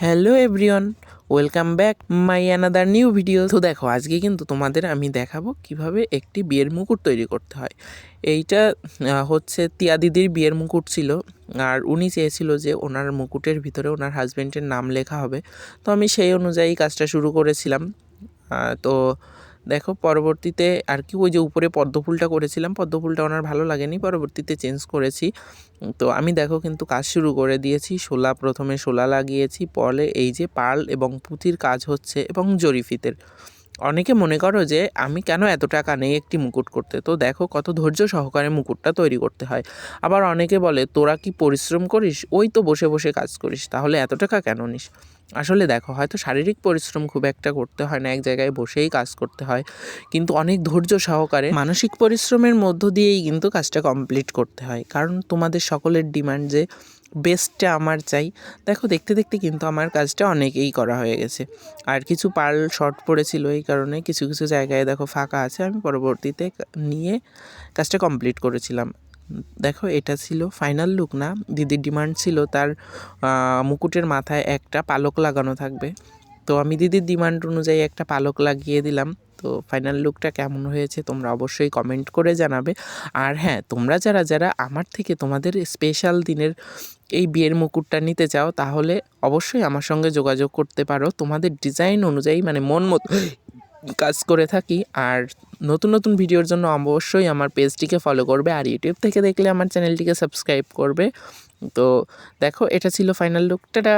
Hello everyone, welcome back my another new video. তো দেখো, আজকে কিন্তু তোমাদের আমি দেখাবো কিভাবে একটি বিয়ের মুকুট তৈরি করতে হয়। এইটা হচ্ছে তিয়া দিদির বিয়ের মুকুট ছিল, আর উনি চেয়েছিল যে ওনার মুকুটের ভিতরে ওনার হাজব্যান্ডের নাম লেখা হবে। তো আমি সেই অনুযায়ী কাজটা শুরু করেছিলাম। তো দেখো, পরবর্তীতে আর কি ওই যে উপরে পদ্মফুলটা করেছিলাম, পদ্মফুলটা ওনার ভালো লাগেনি, পরবর্তীতে চেঞ্জ করেছি। তো আমি দেখো কিন্তু কাজ শুরু করে দিয়েছি। প্রথমে শোলা লাগিয়েছি, পরে এই যে পার্ল এবং পুঁতির কাজ হচ্ছে এবং জরি ফিতের। অনেকে মনে করো যে আমি কেন এত টাকা নেই একটি মুকুট করতে, তো দেখো কত ধৈর্য সহকারে মুকুটটা তৈরি করতে হয়। আবার অনেকে বলে তোরা কি পরিশ্রম করিস, ওই তো বসে বসে কাজ করিস, তাহলে এত টাকা কেন নিস। আসলে দেখো, হয়তো শারীরিক পরিশ্রম খুব একটা করতে হয় না, এক জায়গায় বসেই কাজ করতে হয়, কিন্তু অনেক ধৈর্য সহকারে মানসিক পরিশ্রমের মধ্য দিয়েই কিন্তু কাজটা কমপ্লিট করতে হয়। কারণ তোমাদের সকলের ডিমান্ড যে বেস্টটা আমার চাই। দেখো, দেখতে দেখতে কিন্তু আমার কাজটা অনেকেই করা হয়ে গেছে। আর কিছু পার্ল শর্ট পড়েছিল, এই কারণে কিছু কিছু জায়গায় দেখো ফাঁকা আছে, আমি পরবর্তীতে নিয়ে কাজটা কমপ্লিট করেছিলাম। দেখো, এটা ছিল ফাইনাল লুক না, দিদির ডিমান্ড ছিল তার মুকুটের মাথায় একটা পালক লাগানো থাকবে। তো আমি দিদির ডিমান্ড অনুযায়ী একটা পালক লাগিয়ে দিলাম। তো ফাইনাল লুকটা কেমন হয়েছে তোমরা অবশ্যই কমেন্ট করে জানাবে। আর হ্যাঁ, তোমরা যারা যারা আমার থেকে তোমাদের স্পেশাল দিনের এই বিয়ের মুকুটটা নিতে চাও, তাহলে অবশ্যই আমার সঙ্গে যোগাযোগ করতে পারো। তোমাদের ডিজাইন অনুযায়ী মানে মন মতো কাজ করে থাকি। আর নতুন নতুন ভিডিওর জন্য অবশ্যই আমার পেজটিকে ফলো করবে, আর ইউটিউব থেকে দেখলে আমার চ্যানেলটিকে সাবস্ক্রাইব করবে। তো দেখো, এটা ছিল ফাইনাল লুক। টাটা।